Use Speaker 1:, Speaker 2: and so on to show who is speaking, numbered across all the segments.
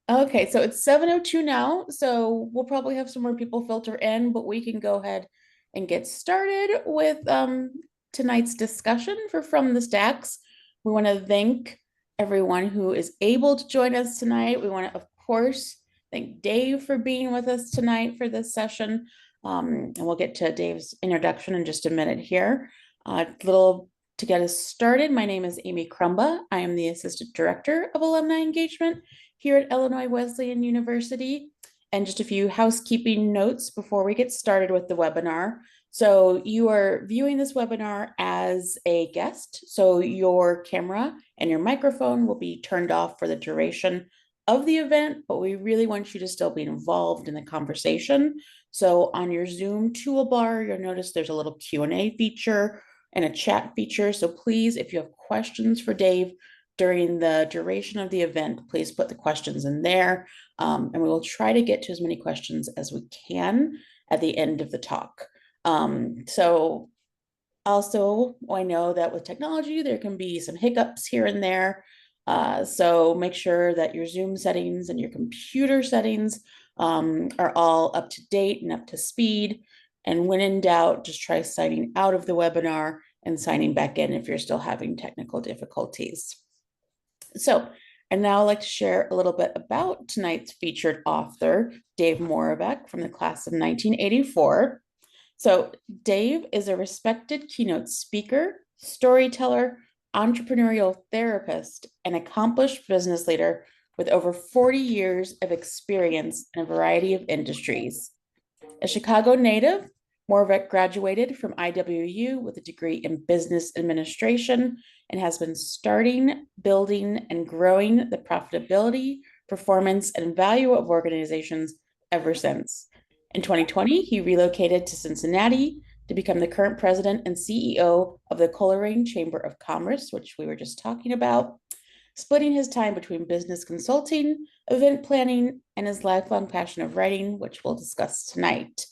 Speaker 1: Okay, so it's 7:02 now, so we'll probably have some more people filter in, but we can go ahead and get started with tonight's discussion for From the Stacks. We want to thank everyone who is able to join us tonight. We want to, of course, thank Dave for being with us tonight for this session. And we'll get to Dave's introduction in just a minute here. Little to get us started, my name is Amy Crumba. I am the Assistant Director of Alumni Engagement here at Illinois Wesleyan University. And just a few housekeeping notes before we get started with the webinar. So you are viewing this webinar as a guest. So your camera and your microphone will be turned off for the duration of the event, but we really want you to still be involved in the conversation. So on your Zoom toolbar, you'll notice there's a little Q&A feature and a chat feature. So please, if you have questions for Dave, during the duration of the event, please put the questions in there. And we will try to get to as many questions as we can at the end of the talk. So also, I know that with technology, there can be some hiccups here and there. So make sure that your Zoom settings and your computer settings are all up to date and up to speed. And when in doubt, just try signing out of the webinar and signing back in if you're still having technical difficulties. So I'd now like to share a little bit about tonight's featured author, Dave Moravec from the class of 1984. So Dave is a respected keynote speaker, storyteller, entrepreneurial therapist, and accomplished business leader with over 40 years of experience in a variety of industries. A Chicago native, Moravec graduated from IWU with a degree in business administration and has been starting, building, and growing the profitability, performance, and value of organizations ever since. In 2020, he relocated to Cincinnati to become the current president and CEO of the Colerain Chamber of Commerce, which we were just talking about, splitting his time between business consulting, event planning, and his lifelong passion of writing, which we'll discuss tonight.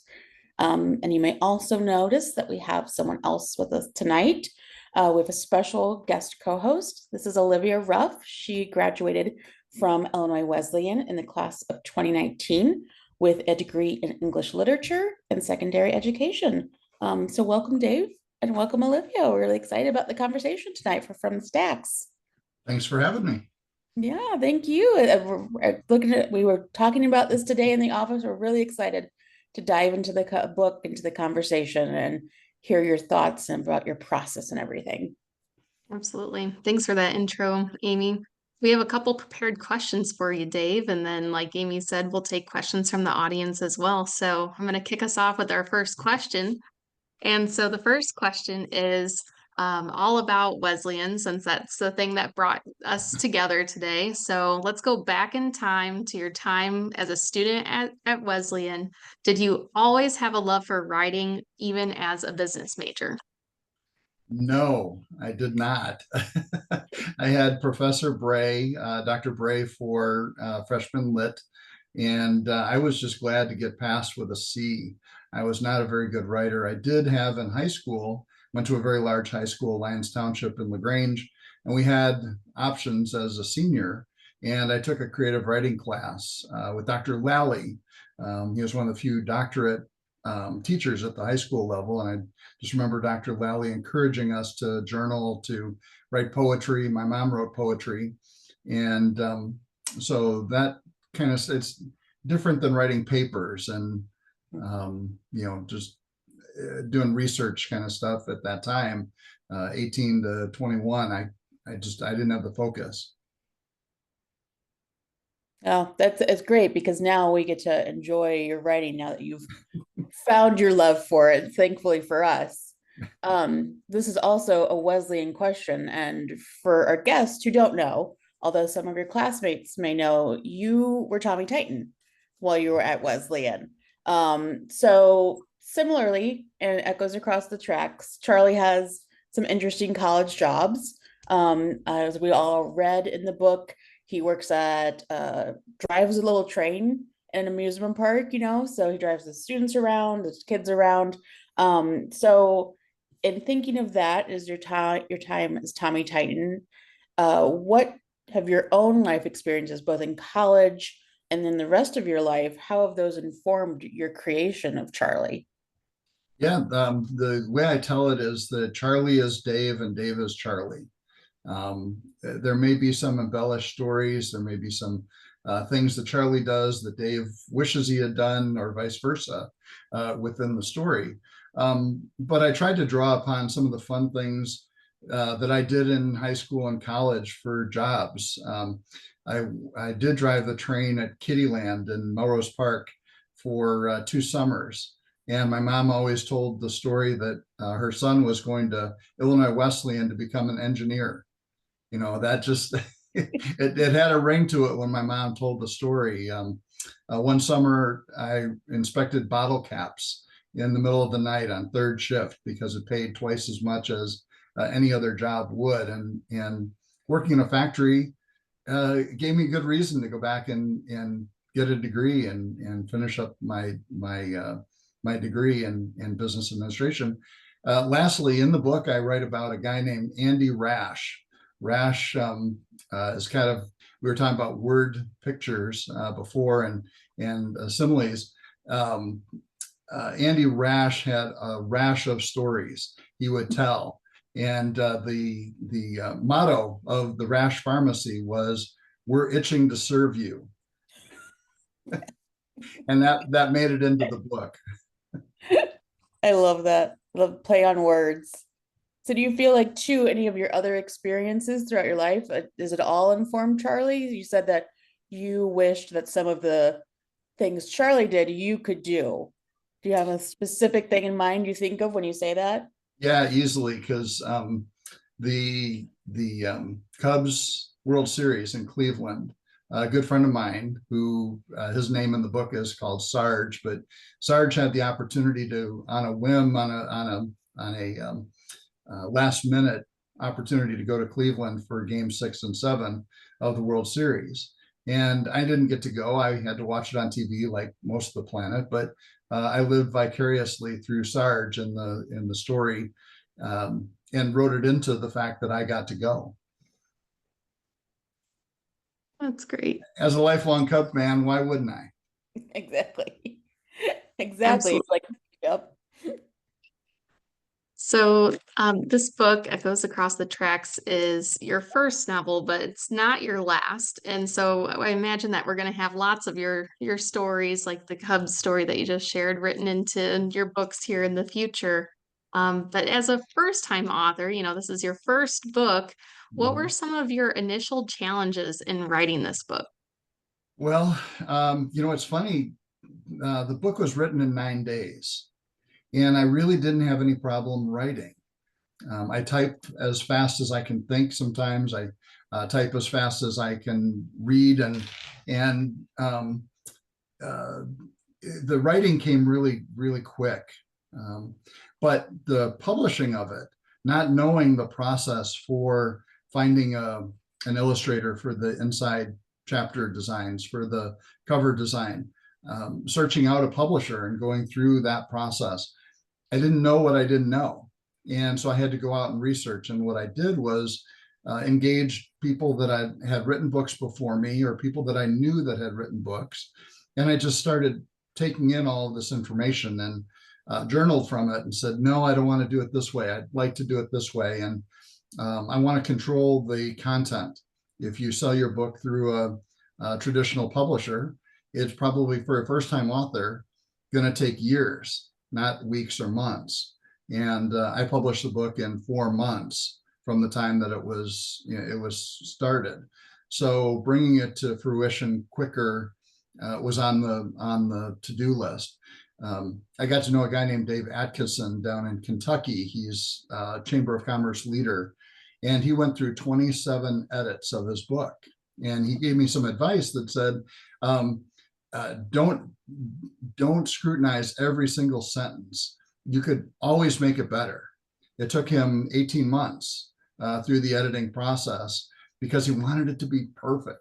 Speaker 1: And you may also notice that we have someone else with us tonight. We have a special guest co-host. This is Olivia Ruff. She graduated from Illinois Wesleyan in the class of 2019 with a degree in English literature and secondary education. So welcome, Dave, and welcome, Olivia. We're really excited about the conversation tonight for From the Stacks.
Speaker 2: Thanks for having me.
Speaker 1: Yeah, thank you. We were talking about this today in the office. We're really excited to dive into the book, into the conversation, and hear your thoughts about your process and everything.
Speaker 3: Absolutely. Thanks for that intro, Amy. We have a couple prepared questions for you, Dave. And then, like Amy said, we'll take questions from the audience as well. So I'm going to kick us off with our first question. And so the first question is all about Wesleyan, since that's the thing that brought us together today. So let's go back in time to your time as a student at Wesleyan. Did you always have a love for writing, even as a business major?
Speaker 2: No, I did not. I had Professor Bray, Dr. Bray for freshman lit, and I was just glad to get passed with a C. I was not a very good writer. I did have in high school, went to a very large high school, Lyons Township in LaGrange, and we had options as a senior. And I took a creative writing class with Dr. Lally. He was one of the few doctorate teachers at the high school level. And I just remember Dr. Lally encouraging us to journal, to write poetry. My mom wrote poetry. And so that kind of, it's different than writing papers and, just doing research kind of stuff at that time, 18 to 21. I didn't have the focus.
Speaker 1: Oh, it's great because now we get to enjoy your writing now that you've found your love for it, thankfully for us. This is also a Wesleyan question, and for our guests who don't know, although some of your classmates may know, you were Tommy Titan while you were at Wesleyan. So similarly, and it goes across the tracks, Charlie has some interesting college jobs. As we all read in the book, he works at drives a little train in an amusement park, so he drives the students around, the kids around. So in thinking of that as your time as Tommy Titan, what have your own life experiences, both in college and then the rest of your life, how have those informed your creation of Charlie?
Speaker 2: Yeah, the way I tell it is that Charlie is Dave and Dave is Charlie. There may be some embellished stories. There may be some things that Charlie does that Dave wishes he had done, or vice versa, within the story. But I tried to draw upon some of the fun things that I did in high school and college for jobs. I did drive the train at Kittyland in Melrose Park for 2 summers. And my mom always told the story that her son was going to Illinois Wesleyan to become an engineer. That just, it had a ring to it when my mom told the story. One summer, I inspected bottle caps in the middle of the night on third shift because it paid twice as much as any other job would. And working in a factory gave me good reason to go back and get a degree and finish up my degree in business administration. Lastly, in the book, I write about a guy named Andy Rash. Rash is kind of, we were talking about word pictures before and similes. Andy Rash had a rash of stories he would tell. And the motto of the Rash Pharmacy was, "We're itching to serve you." And that made it into the book.
Speaker 1: I love that. Love play on words. So do you feel like too, any of your other experiences throughout your life, does it all inform Charlie? You said that you wished that some of the things Charlie did, you could do. Do you have a specific thing in mind you think of when you say that?
Speaker 2: Yeah, easily, because the Cubs World Series in Cleveland, a good friend of mine who his name in the book is called Sarge, but Sarge had the opportunity to, on a whim, on a last minute opportunity to go to Cleveland for game 6 and 7 of the World Series. And I didn't get to go. I had to watch it on TV like most of the planet, but I lived vicariously through Sarge in the story, and wrote it into the fact that I got to go.
Speaker 3: That's great.
Speaker 2: As a lifelong Cub fan, why wouldn't I?
Speaker 1: Exactly. Exactly.
Speaker 3: Absolutely.
Speaker 1: It's like, yep.
Speaker 3: So, this book, Echoes Across the Tracks, is your first novel, but it's not your last. And so I imagine that we're going to have lots of your stories, like the Cubs story that you just shared, written into your books here in the future. But as a first-time author, this is your first book. What were some of your initial challenges in writing this book?
Speaker 2: Well, it's funny. The book was written in 9 days, and I really didn't have any problem writing. I type as fast as I can think. Sometimes I type as fast as I can read, and the writing came really, really quick. But the publishing of it, not knowing the process for finding an illustrator for the inside chapter designs, for the cover design, searching out a publisher and going through that process, I didn't know what I didn't know. And so I had to go out and research. And what I did was engage people that I had written books before me, or people that I knew that had written books. And I just started taking in all of this information and journaled from it and said, no, I don't want to do it this way. I'd like to do it this way. And I want to control the content. If you sell your book through a traditional publisher, it's probably, for a first-time author, going to take years, not weeks or months. And I published the book in 4 months from the time that it was started. So bringing it to fruition quicker was on the to-do list. I got to know a guy named Dave Atkinson down in Kentucky. He's a Chamber of Commerce leader, and he went through 27 edits of his book. And he gave me some advice that said, don't scrutinize every single sentence. You could always make it better. It took him 18 months through the editing process because he wanted it to be perfect.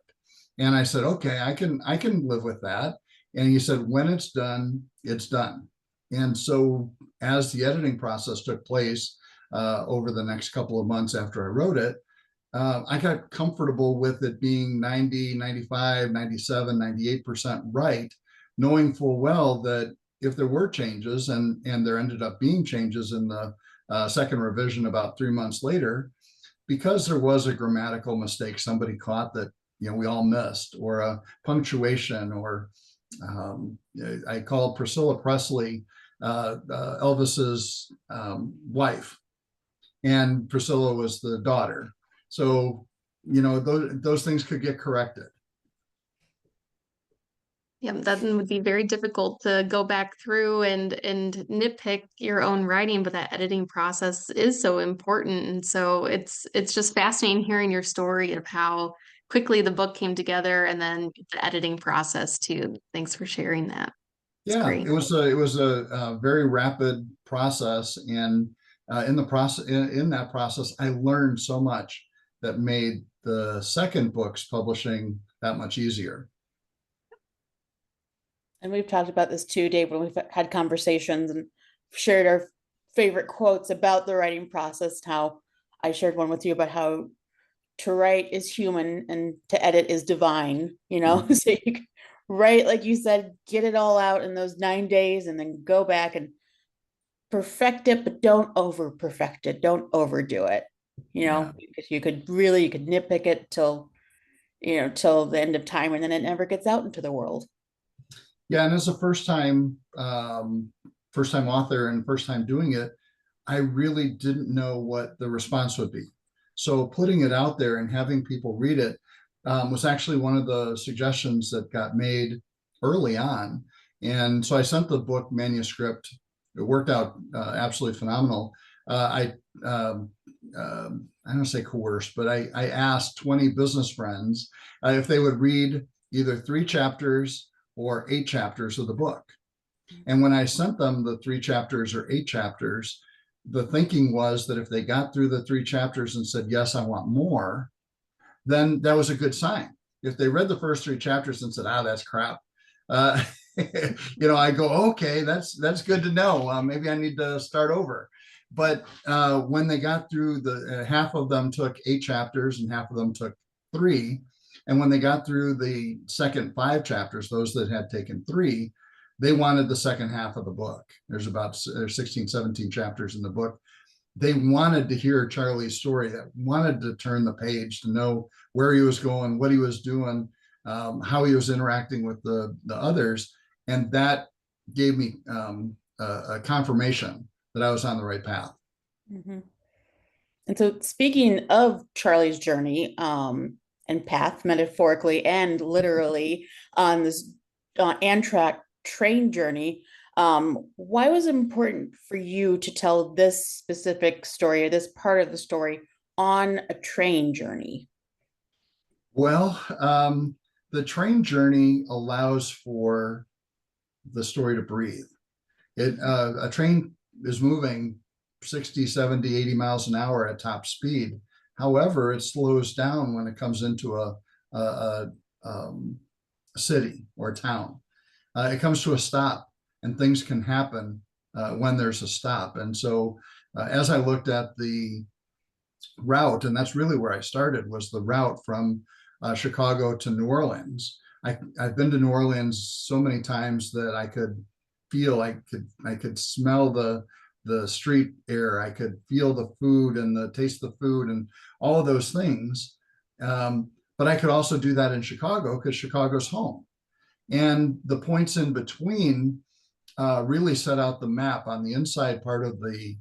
Speaker 2: And I said, okay, I can live with that. And he said, when it's done, it's done. And so as the editing process took place over the next couple of months after I wrote it, I got comfortable with it being 90, 95, 97, 98% right, knowing full well that if there were changes, and there ended up being changes in the second revision about 3 months later, because there was a grammatical mistake somebody caught that, we all missed, or a punctuation, or I called Priscilla Presley Elvis's wife, and Priscilla was the daughter. So, those things could get corrected.
Speaker 3: Yeah, that would be very difficult to go back through and nitpick your own writing, but that editing process is so important. And so it's just fascinating hearing your story of how quickly the book came together and then the editing process too. Thanks for sharing that. It's
Speaker 2: Yeah,
Speaker 3: great.
Speaker 2: it was a very rapid process, and in that process, I learned so much that made the second book's publishing that much easier.
Speaker 1: And we've talked about this too, Dave, when we've had conversations and shared our favorite quotes about the writing process. How I shared one with you about how to write is human and to edit is divine, So you can write, like you said, get it all out in those 9 days and then go back and perfect it, but don't over perfect it. Don't overdo it,
Speaker 2: Yeah.
Speaker 1: because you could nitpick it till the end of time, and then it never gets out into the world.
Speaker 2: Yeah, and as a first time author and first time doing it, I really didn't know what the response would be. So putting it out there and having people read it was actually one of the suggestions that got made early on. And so I sent the book manuscript. It worked out absolutely phenomenal. I don't say coerced, but I asked 20 business friends if they would read either 3 chapters or 8 chapters of the book. And when I sent them the 3 chapters or 8 chapters, the thinking was that if they got through the 3 chapters and said, yes, I want more, then that was a good sign. If they read the first 3 chapters and said, that's crap, I go, okay, that's good to know. Maybe I need to start over. But when they got through half of them took 8 chapters and half of them took 3. And when they got through the second 5 chapters, those that had taken 3, they wanted the second half of the book. There's 16, 17 chapters in the book. They wanted to hear Charlie's story, that wanted to turn the page, to know where he was going, what he was doing, how he was interacting with the others. And that gave me a confirmation that I was on the right path.
Speaker 1: Mm-hmm. And so, speaking of Charlie's journey and path, metaphorically and literally, on this Amtrak train journey, why was it important for you to tell this specific story, or this part of the story, on a train journey?
Speaker 2: Well, the train journey allows for the story to breathe. A train is moving 60, 70, 80 miles an hour at top speed. However, it slows down when it comes into a city or a town. It comes to a stop, and things can happen when there's a stop. And so as I looked at the route, and that's really where I started, was the route from Chicago to New Orleans. I've been to New Orleans so many times that I could feel, I could smell the street air. I could feel the food and the taste of the food and all of those things. But I could also do that in Chicago, because Chicago's home. And the points in between really set out the map. On the inside part of the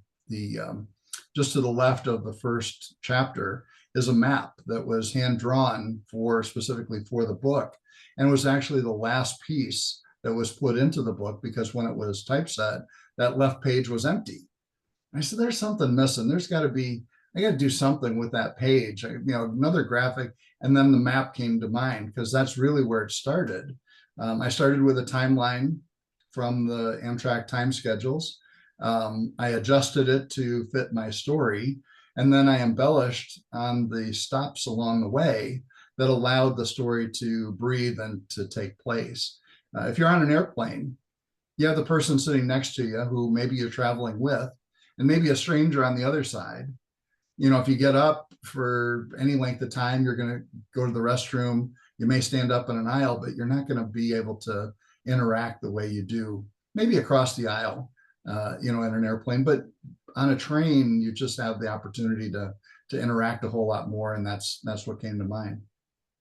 Speaker 2: just to the left of the first chapter is a map that was hand drawn specifically for the book, and was actually the last piece that was put into the book, because when it was typeset, that left page was empty. I said, there's something missing. I got to do something with that page, another graphic. And then the map came to mind, because that's really where it started. I started with a timeline from the Amtrak time schedules. I adjusted it to fit my story, and then I embellished on the stops along the way that allowed the story to breathe and to take place. If you're on an airplane, you have the person sitting next to you who maybe you're traveling with, and maybe a stranger on the other side. if you get up for any length of time, you're going to go to the restroom. You may stand up in an aisle, but you're not going to be able to interact the way you do maybe across the aisle, in an airplane. But on a train, you just have the opportunity to interact a whole lot more, and that's what came to mind.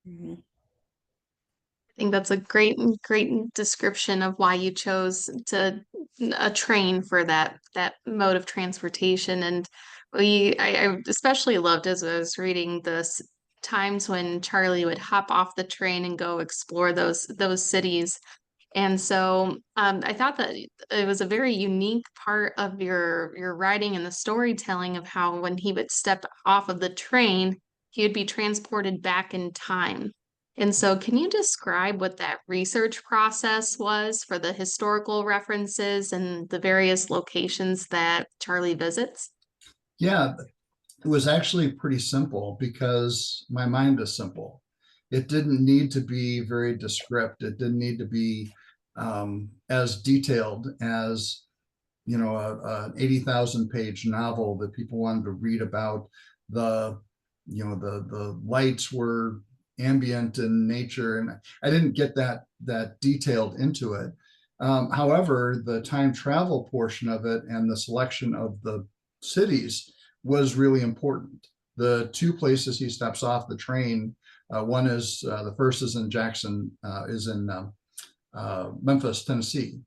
Speaker 1: Mhm.
Speaker 3: I think that's a great description of why you chose a train for that mode of transportation. And I especially loved as I was reading this times when Charlie would hop off the train and go explore those cities. And so I thought that it was a very unique part of your writing and the storytelling of how when he would step off of the train, he would be transported back in time. And so can you describe what that research process was for the historical references and the various locations that Charlie visits?
Speaker 2: Yeah, it was actually pretty simple because my mind is simple. It didn't need to be very descriptive. It didn't need to be as detailed as an 80,000 page novel that people wanted to read about. The lights were ambient in nature, and I didn't get that detailed into it. However, the time travel portion of it and the selection of the cities was really important. The two places he steps off the train, one is the first is in Memphis, Tennessee.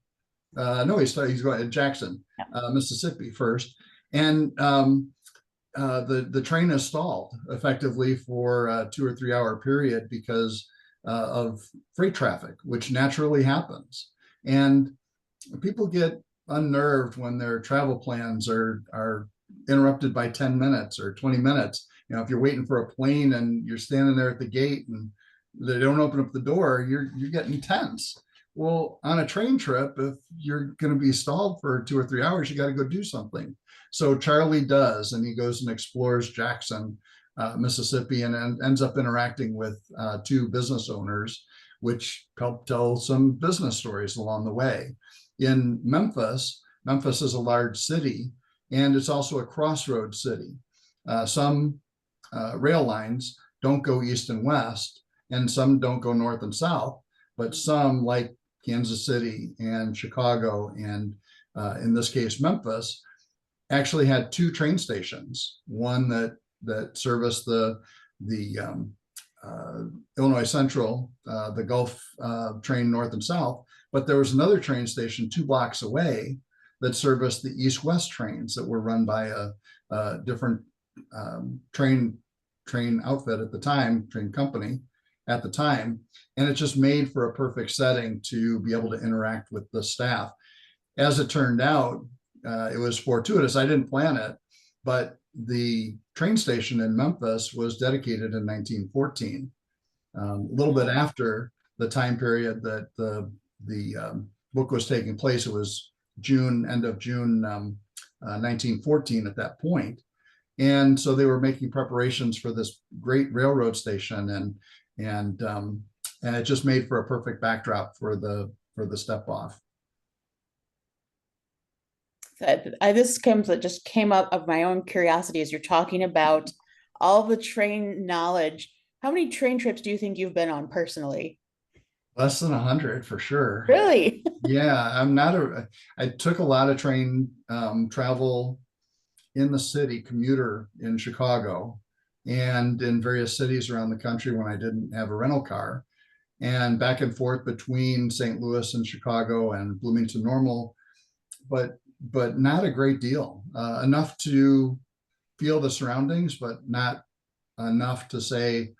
Speaker 2: No, he's going to Jackson, Mississippi first, and the train is stalled effectively for a 2 or 3 hour period because of freight traffic, which naturally happens. And people get unnerved when their travel plans are interrupted by 10 minutes or 20 minutes. If you're waiting for a plane and you're standing there at the gate and they don't open up the door, you're getting tense. Well, on a train trip, if you're going to be stalled for 2 or 3 hours, you got to go do something. So Charlie does, and he goes and explores Jackson, Mississippi, and ends up interacting with two business owners, which help tell some business stories along the way. In Memphis is a large city, and it's also a crossroads city. Some rail lines don't go east and west, and some don't go north and south, but some, like Kansas City and Chicago, and in this case, Memphis, actually had two train stations, one that serviced the Illinois Central, the Gulf train north and south, but there was another train station 2 blocks away that serviced the east-west trains that were run by a different train outfit at the time, train company at the time. And it just made for a perfect setting to be able to interact with the staff. As it turned out, it was fortuitous. I didn't plan it, but the train station in Memphis was dedicated in 1914, a little bit after the time period that the book was taking place. It was end of June 1914 at that point. And so they were making preparations for this great railroad station, and it just made for a perfect backdrop for the step off.
Speaker 1: This just came up of my own curiosity as you're talking about all the train knowledge. How many train trips do you think you've been on personally?
Speaker 2: Less than 100 for sure.
Speaker 1: Really?
Speaker 2: Yeah, I took a lot of train travel in the city, commuter in Chicago and in various cities around the country when I didn't have a rental car, and back and forth between St. Louis and Chicago and Bloomington Normal, but not a great deal, enough to feel the surroundings, but not enough to say,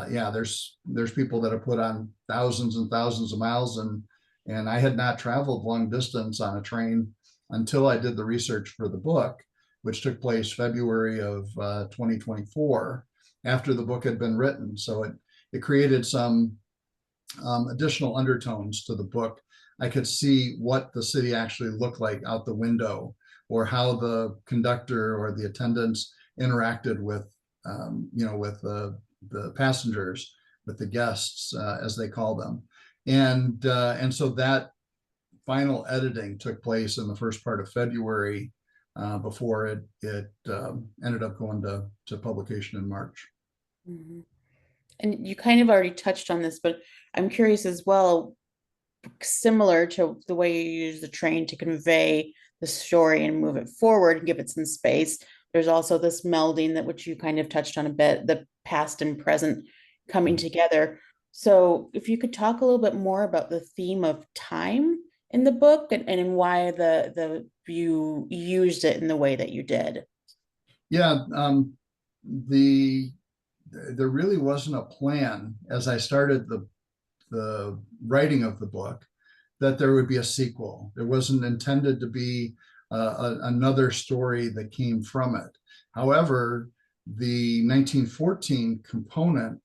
Speaker 2: yeah, there's people that have put on thousands and thousands of miles, and I had not traveled long distance on a train until I did the research for the book, which took place February of 2024, after the book had been written. So it created some additional undertones to the book. I could see what the city actually looked like out the window, or how the conductor or the attendants interacted with, with the passengers, with the guests, as they call them. And so that final editing took place in the first part of February before it ended up going to publication in March.
Speaker 1: Mhm. And you kind of already touched on this, but I'm curious as well, similar to the way you use the train to convey the story and move it forward and give it some space. There's also this melding that which you kind of touched on a bit, the past and present coming together. So if you could talk a little bit more about the theme of time in the book and why the you used it in the way that you did.
Speaker 2: Yeah, there really wasn't a plan as I started the writing of the book that there would be a sequel. There wasn't intended to be another story that came from it. However, the 1914 component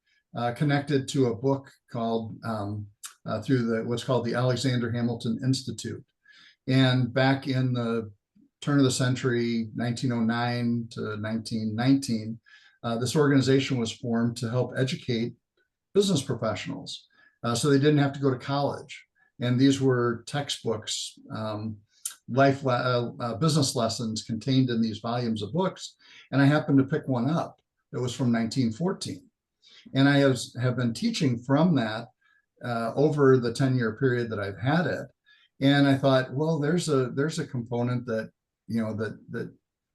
Speaker 2: connected to a book called through what's called the Alexander Hamilton Institute. And back in the turn of the century, 1909 to 1919, this organization was formed to help educate business professionals so they didn't have to go to college. And these were textbooks, business lessons contained in these volumes of books. And I happened to pick one up that was from 1914. And I have been teaching from that over the 10-year period that I've had it. And I thought, well, there's a component that, that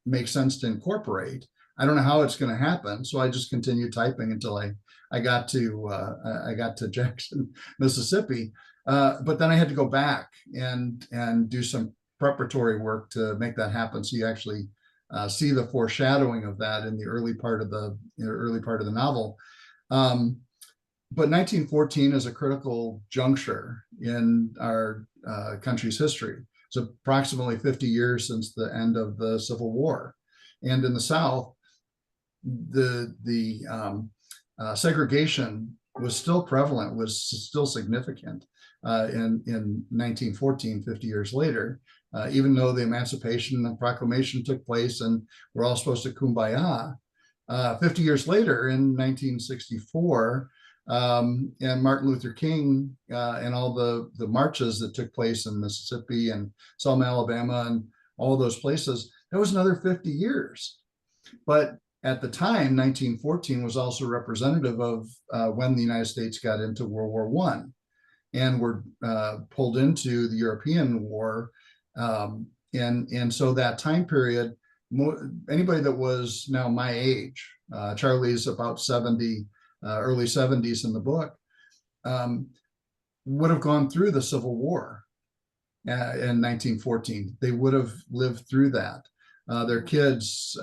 Speaker 2: makes sense to incorporate. I don't know how it's going to happen. So I just continued typing until I got to Jackson, Mississippi. But then I had to go back and do some preparatory work to make that happen. So you actually see the foreshadowing of that in the early part of the novel. But 1914 is a critical juncture in our country's history. It's approximately 50 years since the end of the Civil War, and in the South, the segregation was still prevalent, was still significant in 1914, 50 years later, even though the Emancipation Proclamation took place and we're all supposed to kumbaya. 50 years later, in 1964, and Martin Luther King and all the marches that took place in Mississippi and Selma, Alabama, and all those places, that was another 50 years. But at the time, 1914 was also representative of when the United States got into World War I and were pulled into the European War. And so that time period, anybody that was now my age, Charlie's about 70, early 70s in the book, would have gone through the Civil War in 1914. They would have lived through that. Their kids,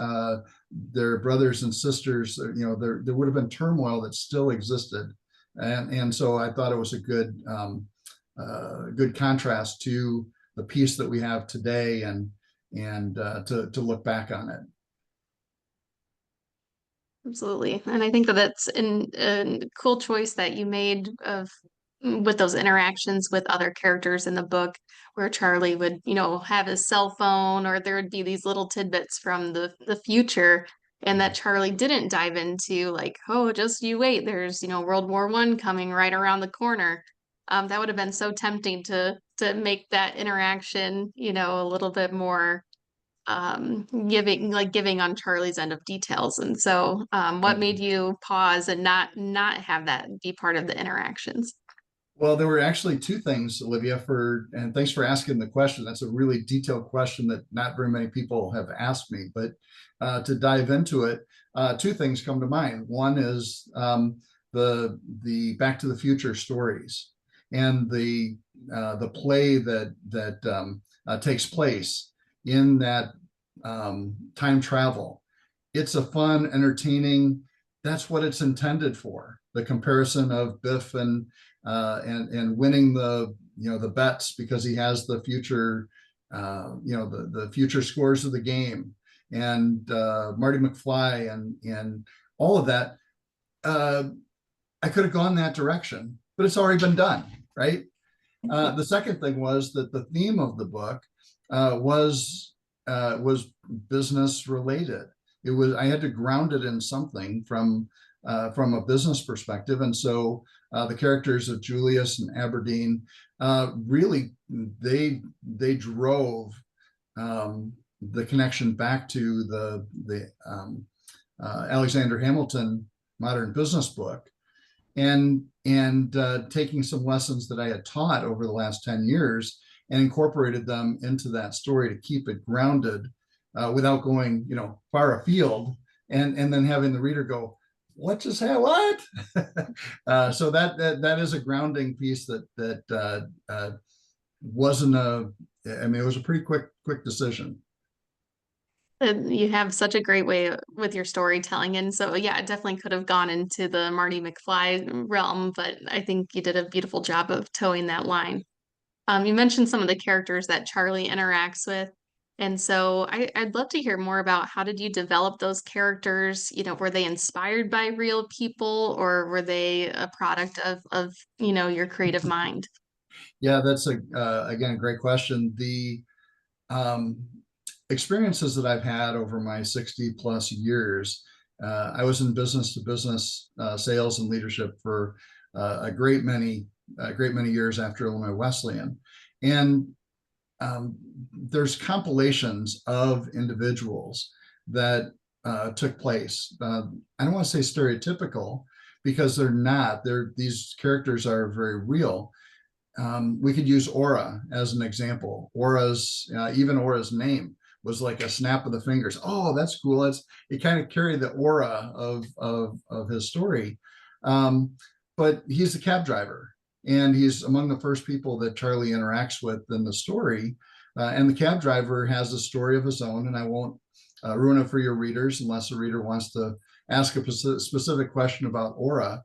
Speaker 2: their brothers and sisters, there would have been turmoil that still existed. And so I thought it was a good contrast to the peace that we have today and to look back on it.
Speaker 3: Absolutely. And I think that that's a cool choice that you made with those interactions with other characters in the book, where Charlie would, have his cell phone, or there would be these little tidbits from the future, and that Charlie didn't dive into, like, oh, just you wait, there's, World War I coming right around the corner. That would have been so tempting to make that interaction, a little bit more giving on Charlie's end of details. And so what made you pause and not have that be part of the interactions?
Speaker 2: Well, there were actually two things, Olivia, and thanks for asking the question. That's a really detailed question that not very many people have asked me, but to dive into it, two things come to mind. One is the Back to the Future stories and the play that takes place in that time travel. It's a fun, entertaining, that's what it's intended for. The comparison of Biff and winning the bets because he has the future, the future scores of the game, and Marty McFly and all of that. I could have gone that direction, but it's already been done, right? The second thing was that the theme of the book was business related. I had to ground it in something from a business perspective, and so the characters of Julius and Aberdeen really they drove the connection back to the Alexander Hamilton Modern Business book, and taking some lessons that I had taught over the last 10 years and incorporated them into that story to keep it grounded without going, far afield, and then having the reader go, what just happened? What? So that is a grounding piece that wasn't it was a pretty quick decision.
Speaker 3: You have such a great way with your storytelling. And so, yeah, it definitely could have gone into the Marty McFly realm, but I think you did a beautiful job of towing that line. You mentioned some of the characters that Charlie interacts with. And so I'd love to hear more about how did you develop those characters? Were they inspired by real people, or were they a product of your creative mind?
Speaker 2: Yeah, that's again, a great question. The um, experiences that I've had over my 60 plus years, I was in business to business sales and leadership for a great many years after Illinois Wesleyan. And there's compilations of individuals that took place. I don't want to say stereotypical, because they're not. These characters are very real. We could use Aura as an example. Even Aura's name was like a snap of the fingers. Oh, that's cool. It kind of carried the aura of his story. But he's a cab driver, and he's among the first people that Charlie interacts with in the story. And the cab driver has a story of his own, and I won't ruin it for your readers unless the reader wants to ask a specific question about Aura.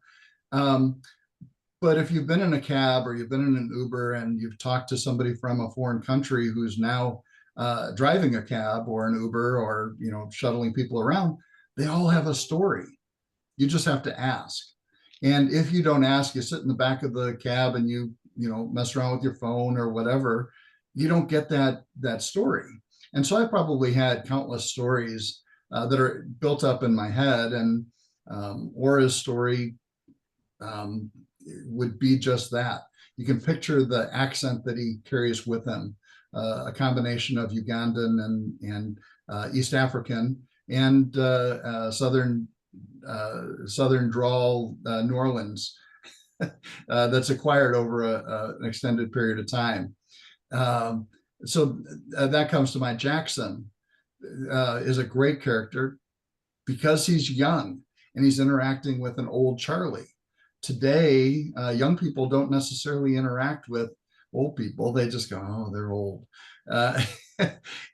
Speaker 2: But if you've been in a cab or you've been in an Uber and you've talked to somebody from a foreign country who's now driving a cab or an Uber, or shuttling people around, they all have a story. You just have to ask. And if you don't ask, you sit in the back of the cab and you mess around with your phone or whatever, you don't get that story. And so I probably had countless stories that are built up in my head, and Aura's story would be just that. You can picture the accent that he carries with him, a combination of Ugandan and East African, and Southern drawl New Orleans that's acquired over an extended period of time. So that comes to mind. Jackson is a great character because he's young and he's interacting with an old Charlie. Today, young people don't necessarily interact with old people. They just go, oh, they're old.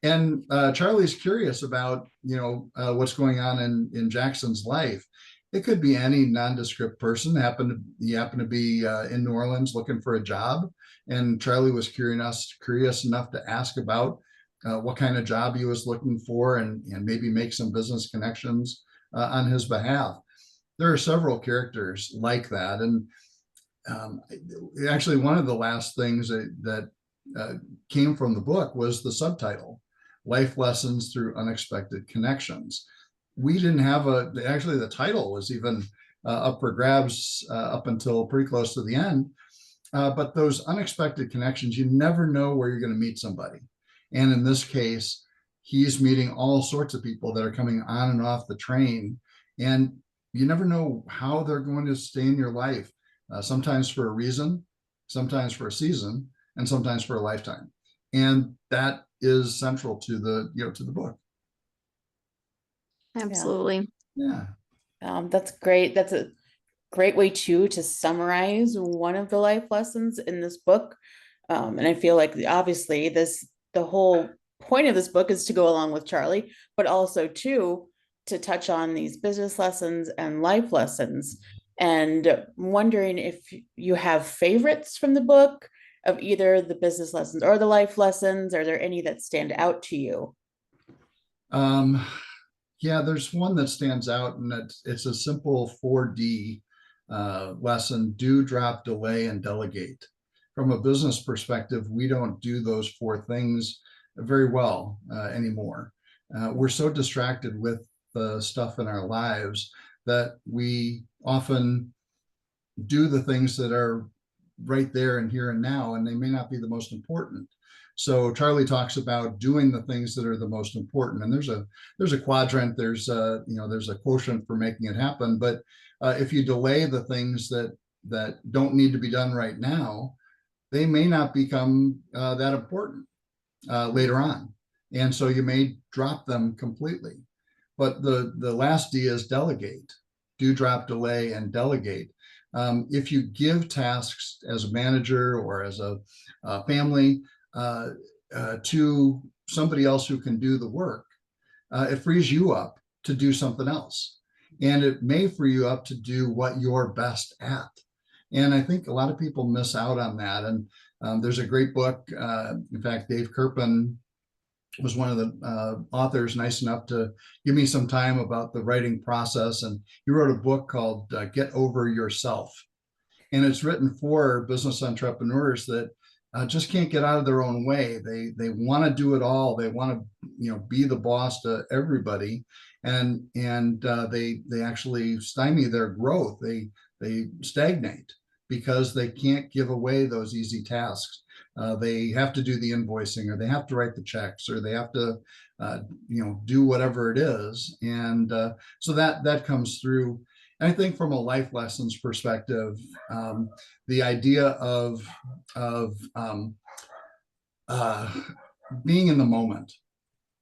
Speaker 2: And Charlie's curious about, what's going on in Jackson's life. It could be any nondescript person. He happened to be in New Orleans looking for a job, and Charlie was curious enough to ask about what kind of job he was looking for, and maybe make some business connections on his behalf. There are several characters like that. And actually, one of the last things that came from the book was the subtitle, Life Lessons Through Unexpected Connections. We didn't have actually the title was even up for grabs up until pretty close to the end. But those unexpected connections, you never know where you're going to meet somebody. And in this case, he's meeting all sorts of people that are coming on and off the train. And you never know how they're going to stay in your life, sometimes for a reason, sometimes for a season, and sometimes for a lifetime. And that is central to the book.
Speaker 3: Absolutely.
Speaker 2: Yeah.
Speaker 1: That's great. That's a great way to summarize one of the life lessons in this book. And I feel like obviously the whole point of this book is to go along with Charlie, but also to touch on these business lessons and life lessons. And wondering if you have favorites from the book of either the business lessons or the life lessons. Are there any that stand out to you?
Speaker 2: Yeah, there's one that stands out, and it's a simple 4D lesson: do, drop, delay, and delegate. From a business perspective, we don't do those 4 things very well anymore. We're so distracted with the stuff in our lives that we often do the things that are right there and here and now, and they may not be the most important. So Charlie talks about doing the things that are the most important, and there's a quadrant, there's a there's a quotient for making it happen. But if you delay the things that don't need to be done right now, they may not become that important later on, and so you may drop them completely. But the last D is delegate. Do, drop, delay, and delegate. If you give tasks as a manager or as a family to somebody else who can do the work, it frees you up to do something else. And it may free you up to do what you're best at. And I think a lot of people miss out on that. And there's a great book. In fact, Dave Kirpin was one of the authors nice enough to give me some time about the writing process. And he wrote a book called Get Over Yourself. And it's written for business entrepreneurs that just can't get out of their own way. They want to do it all. They want to be the boss to everybody, and they actually stymie their growth. They stagnate because they can't give away those easy tasks. They have to do the invoicing, or they have to write the checks, or they have to do whatever it is. And so that comes through. And I think from a life lessons perspective, the idea of being in the moment,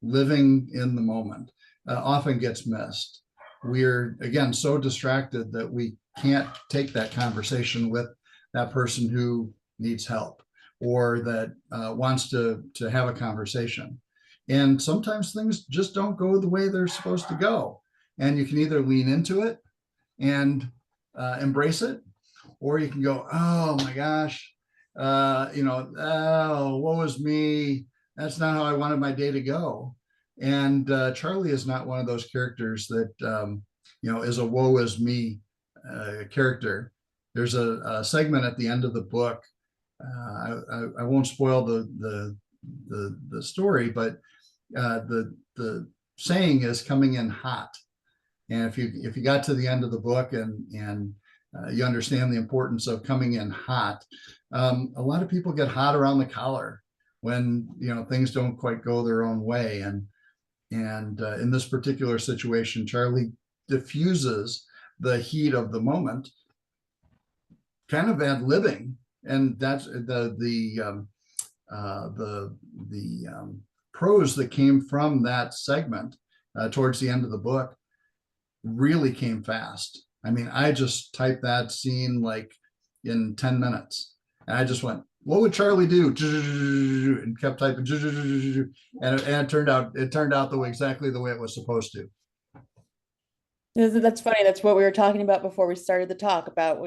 Speaker 2: living in the moment, often gets missed. We're, again, so distracted that we can't take that conversation with that person who needs help, or that wants to have a conversation. And sometimes things just don't go the way they're supposed to go. And you can either lean into it and embrace it, or you can go, oh my gosh, oh, woe is me. That's not how I wanted my day to go. And Charlie is not one of those characters that, is a woe is me character. There's a segment at the end of the book. I won't spoil the story, but the saying is coming in hot. And if you got to the end of the book and you understand the importance of coming in hot, a lot of people get hot around the collar when things don't quite go their own way. And in this particular situation, Charlie diffuses the heat of the moment, kind of ad-libbing, and that's the prose that came from that segment towards the end of the book really came fast. I mean, I just typed that scene like in 10 minutes, and I just went, what would Charlie do? And kept typing, and it turned out exactly the way it was supposed to.
Speaker 1: That's funny. That's what we were talking about before we started the talk about.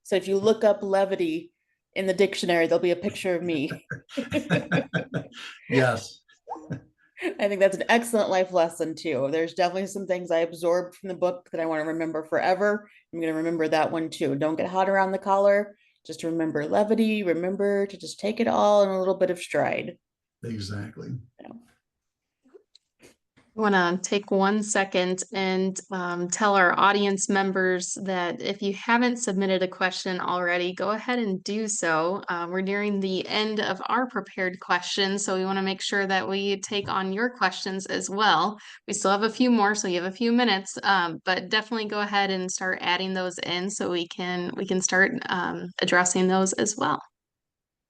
Speaker 1: So if you look up levity in the dictionary, there'll be a picture of me.
Speaker 2: Yes.
Speaker 1: I think that's an excellent life lesson too. There's definitely some things I absorbed from the book that I want to remember forever. I'm going to remember that one too. Don't get hot around the collar. Just remember levity. Remember to just take it all in a little bit of stride.
Speaker 2: Exactly.
Speaker 1: Yeah.
Speaker 3: I want to take 1 second and tell our audience members that if you haven't submitted a question already, go ahead and do so. We're nearing the end of our prepared questions, so we want to make sure that we take on your questions as well. We still have a few more, so you have a few minutes, but definitely go ahead and start adding those in so we can start addressing those as well.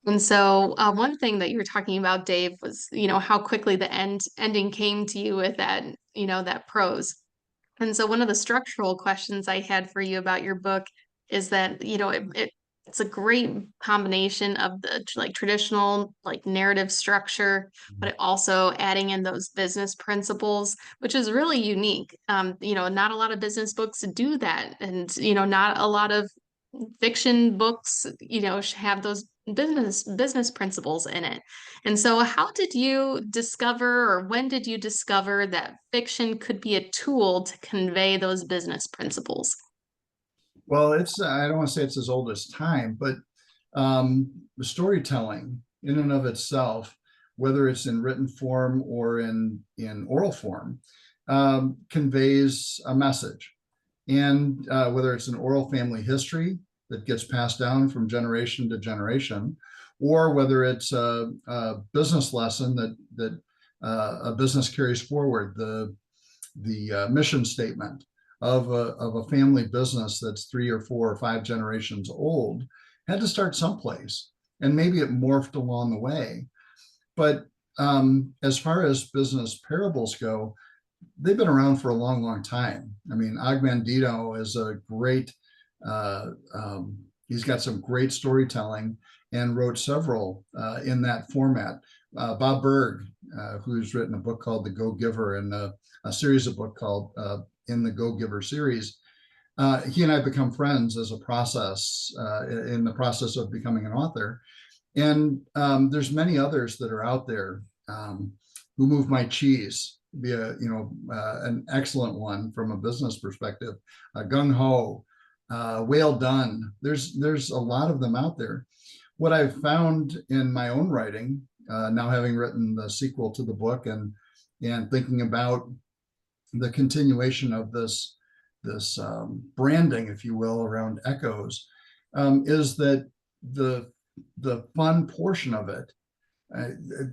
Speaker 3: And so one thing that you were talking about, Dave, was, how quickly the ending came to you with that, that prose. And so one of the structural questions I had for you about your book is that, it's a great combination of the traditional narrative structure, but also adding in those business principles, which is really unique. Not a lot of business books do that. And, not a lot of fiction books, have those business principles in it. And so how did you discover, or when did you discover that fiction could be a tool to convey those business principles?
Speaker 2: Well, I don't want to say it's as old as time, but the storytelling in and of itself, whether it's in written form or in oral form, conveys a message. And whether it's an oral family history, that gets passed down from generation to generation, or whether it's a business lesson that a business carries forward, the mission statement of a family business that's 3 or 4 or 5 generations old had to start someplace, and maybe it morphed along the way. But as far as business parables go, they've been around for a long, long time. I mean, Og Mandino is a great, he's got some great storytelling and wrote several in that format. Bob Berg, who's written a book called The Go-Giver and a series of book called In the Go-Giver series, he and I have become friends as a process, in the process of becoming an author. And there's many others that are out there. Who Moved My Cheese be an excellent one from a business perspective. Gung Ho, Whale Done. There's a lot of them out there. What I've found in my own writing, now having written the sequel to the book and thinking about the continuation of this branding, if you will, around Echoes, is that the fun portion of it.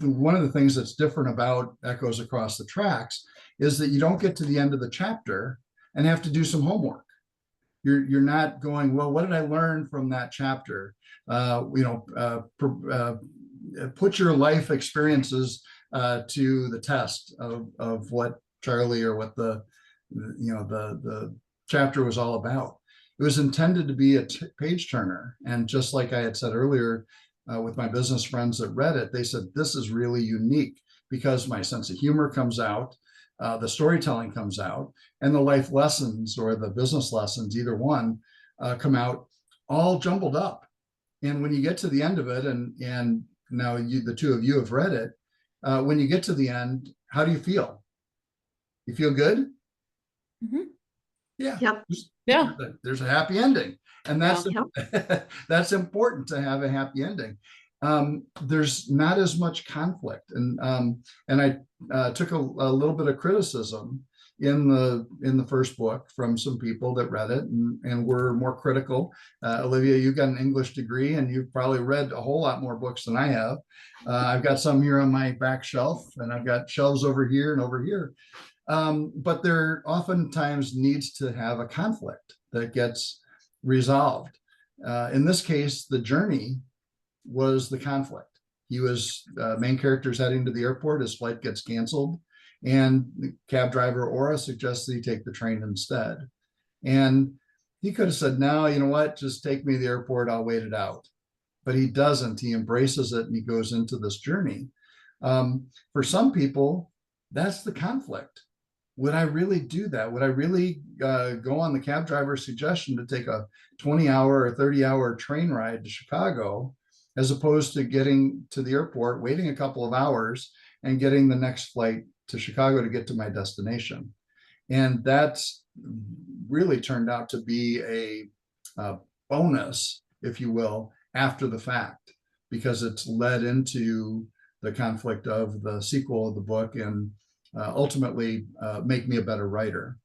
Speaker 2: One of the things that's different about Echoes Across the Tracks is that you don't get to the end of the chapter and have to do some homework. You're not going, well, what did I learn from that chapter? Put your life experiences to the test of what Charlie or what the chapter was all about. It was intended to be a page turner, and just like I had said earlier, with my business friends that read it, they said, this is really unique because my sense of humor comes out, the storytelling comes out, and the life lessons or the business lessons, either one, come out all jumbled up. And when you get to the end of it, and now the two of you have read it, when you get to the end, how do you feel? You feel good?
Speaker 1: Mhm.
Speaker 2: Yeah.
Speaker 3: Yep.
Speaker 1: Yeah.
Speaker 2: There's a happy ending. And that's
Speaker 3: Yep.
Speaker 2: that's important to have a happy ending. There's not as much conflict, and I took a little bit of criticism in the first book from some people that read it and were more critical. Olivia, you got an English degree and you've probably read a whole lot more books than I have. I've got some here on my back shelf, and I've got shelves over here and over here. But there oftentimes needs to have a conflict that gets resolved. In this case, the journey was the conflict. He was main character's heading to the airport. His flight gets canceled, and the cab driver Aura suggests that he take the train instead. And he could have said, no, you know what, just take me to the airport, I'll wait it out. But he doesn't. He embraces it and he goes into this journey. For some people, that's the conflict. Would I really do that? Would I really go on the cab driver's suggestion to take a 20-hour or 30-hour train ride to Chicago, as opposed to getting to the airport, waiting a couple of hours, and getting the next flight to Chicago to get to my destination? And that's really turned out to be a bonus, if you will, after the fact, because it's led into the conflict of the sequel of the book and ultimately make me a better writer.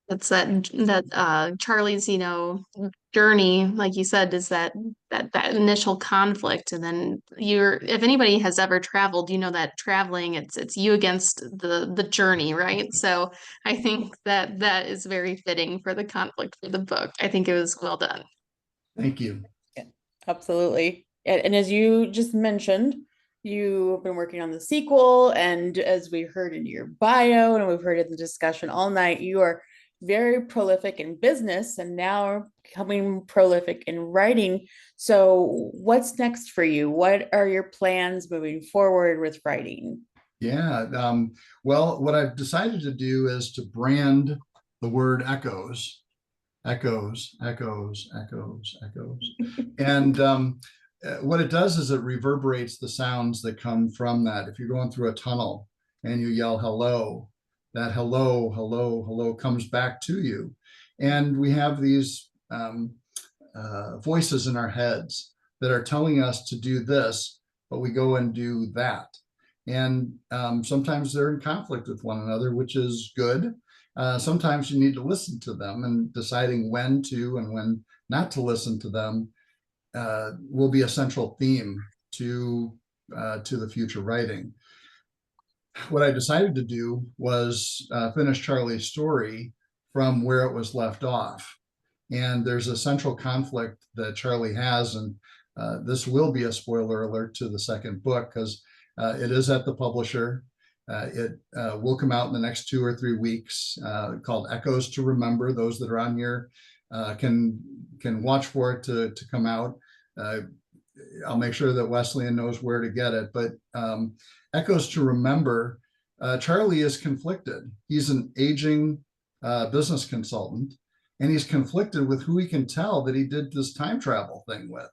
Speaker 3: That's that Charlie's, journey, like you said, is that initial conflict. And then if anybody has ever traveled, that traveling, it's you against the journey, right? So I think that is very fitting for the conflict for the book. I think it was well done.
Speaker 2: Thank you.
Speaker 1: Yeah, absolutely. And as you just mentioned, you've been working on the sequel, and as we heard in your bio and we've heard in the discussion all night, you are very prolific in business and now becoming prolific in writing. So what's next for you? What are your plans moving forward with writing?
Speaker 2: Yeah. Well, what I've decided to do is to brand the word echoes, echoes, echoes, echoes, echoes. And what it does is it reverberates the sounds that come from that. If you're going through a tunnel and you yell hello, that hello, hello, hello comes back to you. And we have these voices in our heads that are telling us to do this, but we go and do that. And sometimes they're in conflict with one another, which is good. sometimes you need to listen to them, and deciding when to and when not to listen to them will be a central theme to the future writing. What I decided to do was finish Charlie's story from where it was left off. And there's a central conflict that Charlie has, and this will be a spoiler alert to the second book because it is at the publisher. It will come out in the next 2 or 3 weeks, called Echoes to Remember. Those that are on here can watch for it to come out. I'll make sure that Wesleyan knows where to get it. But Echoes to Remember, Charlie is conflicted. He's an aging business consultant, and he's conflicted with who he can tell that he did this time travel thing with.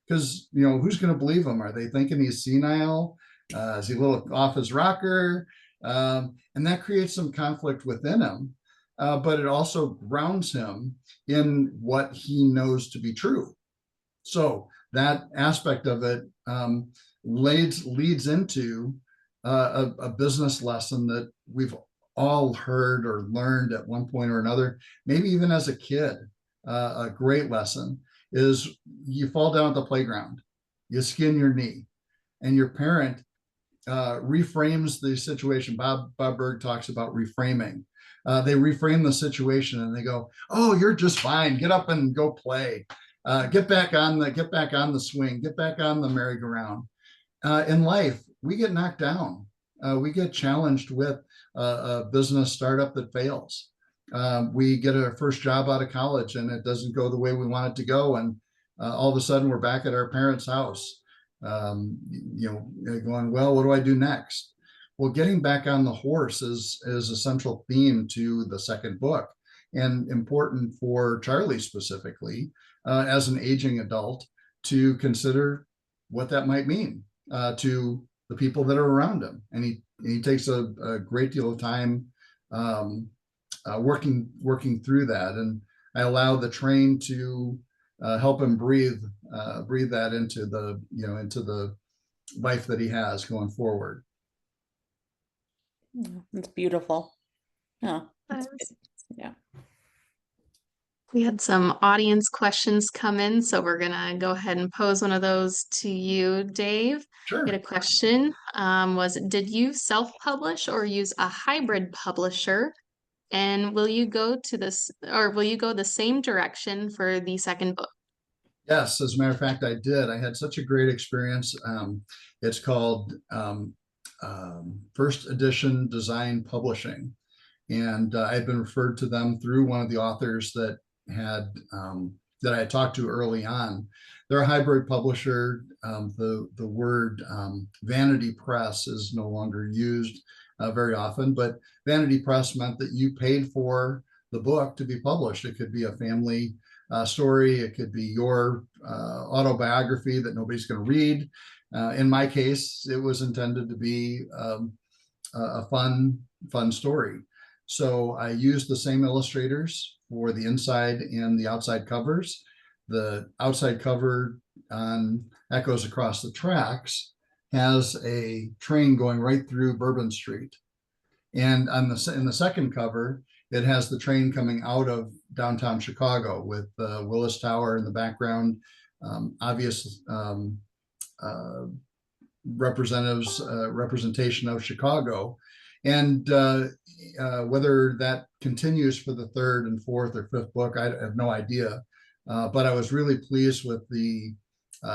Speaker 2: Because, who's going to believe him? Are they thinking he's senile? Is he a little off his rocker? And that creates some conflict within him. But it also grounds him in what he knows to be true. So that aspect of it leads into a business lesson that we've all heard or learned at one point or another, maybe even as a kid. A great lesson is you fall down at the playground, you skin your knee, and your parent reframes the situation. Bob Berg talks about reframing. They reframe the situation and they go, "Oh, you're just fine. Get up and go play. Get back on the swing. Get back on the merry-go-round." In life, we get knocked down. We get challenged with a business startup that fails. We get our first job out of college and it doesn't go the way we want it to go, and all of a sudden we're back at our parents' house. Going, well, what do I do next? Well, getting back on the horse is a central theme to the second book, and important for Charlie specifically, as an aging adult, to consider what that might mean to the people that are around him. And he takes a great deal of time working through that. And I allow the train to help him breathe that into the life that he has going forward.
Speaker 1: It's beautiful. Yeah. Yeah.
Speaker 3: We had some audience questions come in, so we're gonna go ahead and pose one of those to you, Dave.
Speaker 2: Sure.
Speaker 3: We had a question, did you self-publish or use a hybrid publisher? And will you go the same direction for the second book?
Speaker 2: Yes, as a matter of fact, I did. I had such a great experience. It's called First Edition Design Publishing. And I had been referred to them through one of the authors that I had talked to early on. They're a hybrid publisher. The word vanity press is no longer used very often, but vanity press meant that you paid for the book to be published. It could be a family story. It could be your autobiography that nobody's going to read. In my case, it was intended to be a fun story. So I used the same illustrators for the inside and the outside covers. The outside cover on Echoes Across the Tracks has a train going right through Bourbon Street. And in the second cover, it has the train coming out of downtown Chicago with Willis Tower in the background, obvious representation of Chicago. And whether that continues for the third and fourth or fifth book, I have no idea. But I was really pleased with the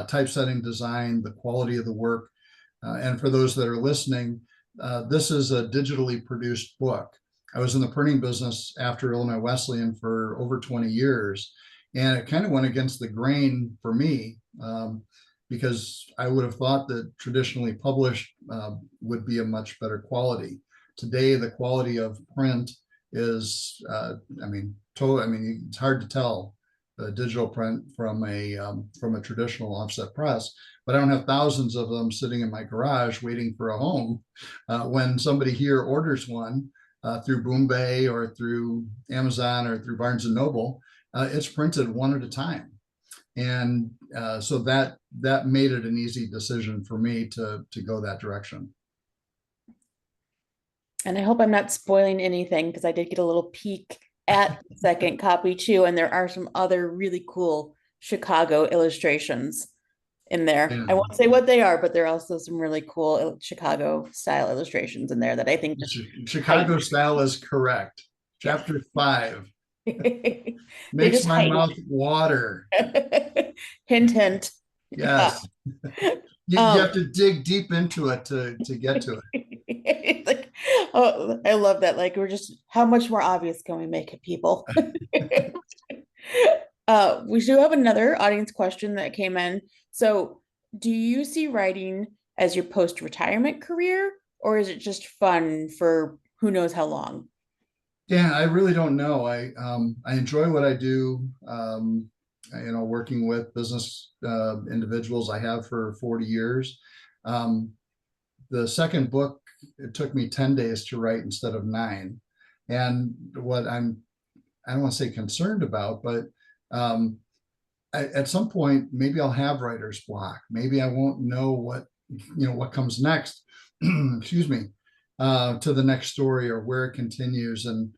Speaker 2: typesetting design, the quality of the work. And for those that are listening, this is a digitally produced book. I was in the printing business after Illinois Wesleyan for over 20 years, and it kind of went against the grain for me because I would have thought that traditionally published would be a much better quality. Today, the quality of print is, it's hard to tell the digital print from a traditional offset press, but I don't have thousands of them sitting in my garage waiting for a home. When somebody here orders one through Boom Bay or through Amazon or through Barnes and Noble, it's printed one at a time. And so that made it an easy decision for me to go that direction.
Speaker 1: And I hope I'm not spoiling anything because I did get a little peek at the second copy too, and there are some other really cool Chicago illustrations in there. I
Speaker 2: Yeah.
Speaker 1: won't say what they are, but there are also some really cool Chicago style illustrations in there that I think just
Speaker 2: Chicago
Speaker 1: heighten.
Speaker 2: style is correct.
Speaker 1: Yes.
Speaker 2: Chapter 5
Speaker 1: They
Speaker 2: makes
Speaker 1: just
Speaker 2: my
Speaker 1: heighten.
Speaker 2: mouth water.
Speaker 1: Hint, hint. Yeah.
Speaker 2: Yes. You
Speaker 1: Um,
Speaker 2: have to dig deep into it to get to it.
Speaker 1: it's like, oh, I love that. Like, we're just, how much more obvious can we make it, people? We do have another audience question that came in. So, do you see writing as your post-retirement career, or is it just fun for who knows how long?
Speaker 2: Yeah, I really don't know. I enjoy what I do. Working with business individuals I have for 40 years. Um, the second book, it took me 10 days to write instead of 9. And what I don't want to say concerned about, but um, at some point, maybe I'll have writer's block. Maybe I won't know what comes next, excuse me, to the next story or where it continues. And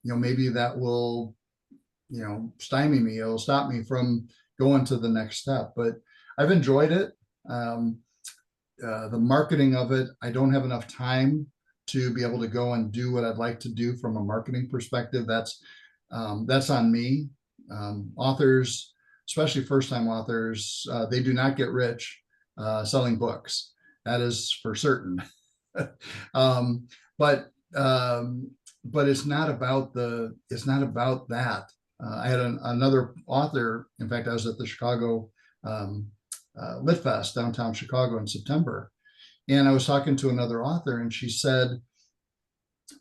Speaker 2: maybe that will, stymie me. It'll stop me from going to the next step. But I've enjoyed it. Um, the marketing of it, I don't have enough time to be able to go and do what I'd like to do from a marketing perspective. That's on me. Authors, especially first-time authors, they do not get rich selling books. That is for certain. um, but um, but it's not about that. I had another author. In fact, I was at the Chicago Lit Fest downtown Chicago in September, and I was talking to another author, and she said,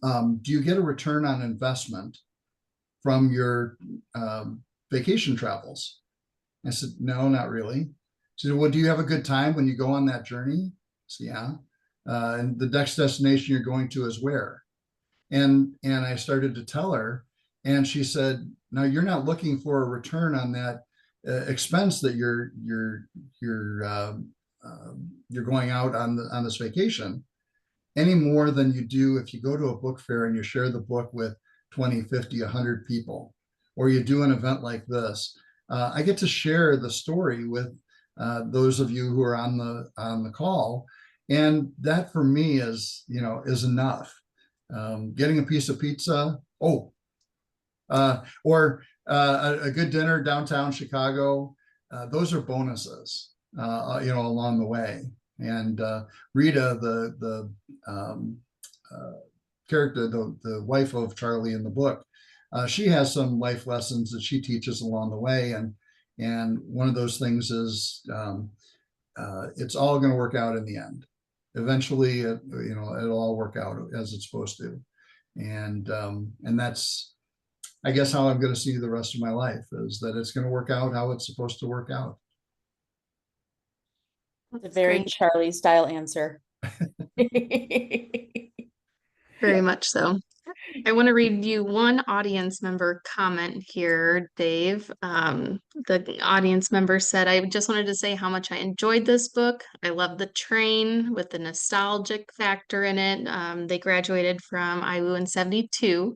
Speaker 2: "Do you get a return on investment from your vacation travels?" I said, "No, not really." She said, "Well, do you have a good time when you go on that journey?" I said, "Yeah." And the next destination you're going to is where? And I started to tell her, and she said, "No, you're not looking for a return on that expense that you're going out on this vacation any more than you do if you go to a book fair and you share the book with 20, 50, 100 people, or you do an event like this. I get to share the story with those of you who are on the call, and that for me is enough. Getting a piece of pizza, or a good dinner downtown Chicago, those are bonuses, along the way. And Rita, the character, the wife of Charlie in the book, she has some life lessons that she teaches along the way, and one of those things is it's all going to work out in the end. Eventually, it'll all work out as it's supposed to, and that's, I guess, how I'm going to see the rest of my life, is that it's going to work out how it's supposed to work out.
Speaker 1: It's a
Speaker 3: That's
Speaker 1: very
Speaker 3: great.
Speaker 1: Charlie style answer.
Speaker 3: Very much so. I want to read you one audience member comment here, Dave. The audience member said, "I just wanted to say how much I enjoyed this book. I love the train with the nostalgic factor in it. They graduated from IU in 72,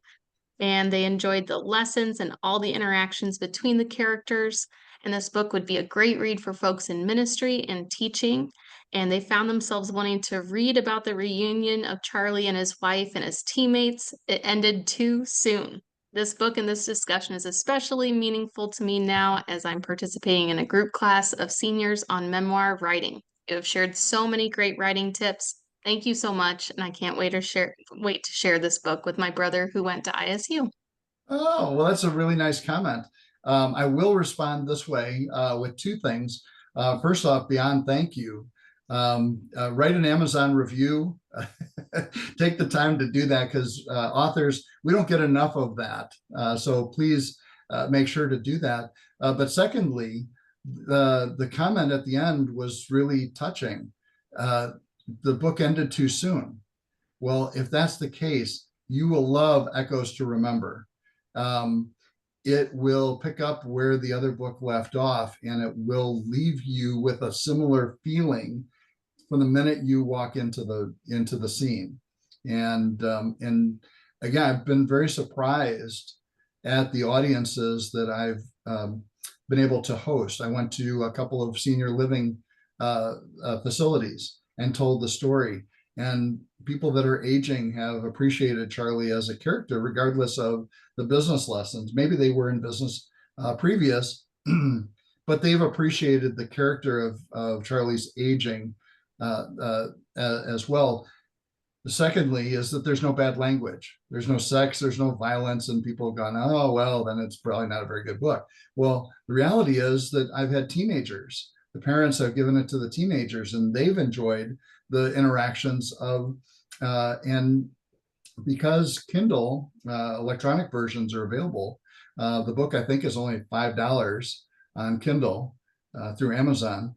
Speaker 3: and they enjoyed the lessons and all the interactions between the characters. And this book would be a great read for folks in ministry and teaching. And they found themselves wanting to read about the reunion of Charlie and his wife and his teammates. It ended too soon. This book and this discussion is especially meaningful to me now as I'm participating in a group class of seniors on memoir writing. You have shared so many great writing tips. Thank you so much, and I can't wait to share this book with my brother who went to ISU."
Speaker 2: Oh, well, that's a really nice comment. I will respond this way with two things. First off, beyond thank you, write an Amazon review. Take the time to do that, because authors, we don't get enough of that. So please make sure to do that. But secondly, the comment at the end was really touching. The book ended too soon. Well, if that's the case, you will love Echoes to Remember. Um, it will pick up where the other book left off, and it will leave you with a similar feeling from the minute you walk into the scene. And again, I've been very surprised at the audiences that I've been able to host. I went to a couple of senior living facilities and told the story, and people that are aging have appreciated Charlie as a character, regardless of the business lessons. Maybe they were in business previous, but they've appreciated the character of Charlie's aging as well. Secondly, is that there's no bad language. There's no sex, there's no violence, and people have gone, oh, well, then it's probably not a very good book. Well, the reality is that I've had teenagers. The parents have given it to the teenagers, and they've enjoyed the interactions of, and because Kindle electronic versions are available, the book I think is only $5 on Kindle through Amazon.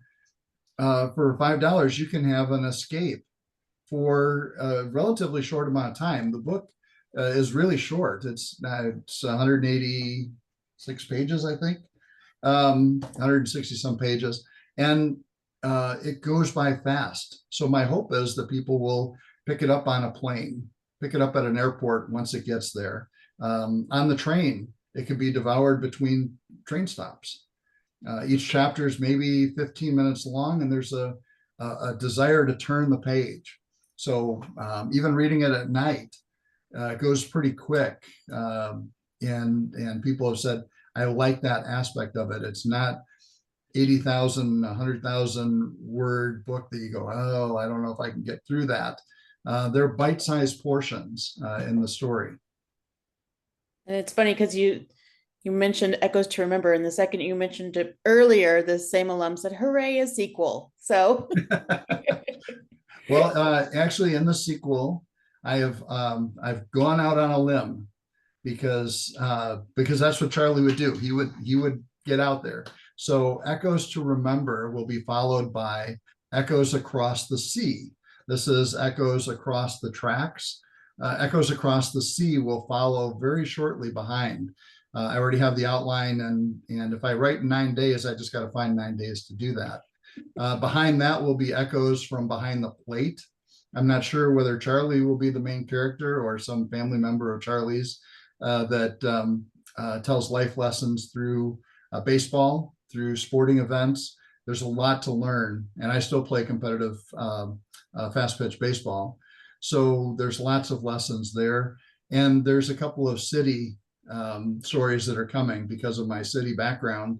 Speaker 2: For $5, you can have an escape for a relatively short amount of time. The book is really short. It's 186 pages, I think, 160 some pages, and it goes by fast. So my hope is that people will pick it up on a plane, pick it up at an airport once it gets there. On the train, it can be devoured between train stops. Each chapter is maybe 15 minutes long, and there's a desire to turn the page. So even reading it at night goes pretty quick. And people have said, I like that aspect of it. It's not 80,000, 100,000 word book that you go, oh, I don't know if I can get through that. They're bite-sized portions in the story.
Speaker 1: And it's funny because you mentioned Echoes to Remember, and the second you mentioned it earlier, the same alum said, hooray, a sequel. So
Speaker 2: well, actually, in the sequel, I've gone out on a limb because that's what Charlie would do. He would get out there. So Echoes to Remember will be followed by Echoes Across the Sea. This is Echoes Across the Tracks. Echoes Across the Sea will follow very shortly behind. I already have the outline, and if I write in 9 days, I just got to find 9 days to do that. Behind that will be Echoes from Behind the Plate. I'm not sure whether Charlie will be the main character or some family member of Charlie's that tells life lessons through baseball, through sporting events. There's a lot to learn, and I still play competitive fast pitch baseball. So there's lots of lessons there. And there's a couple of city stories that are coming because of my city background.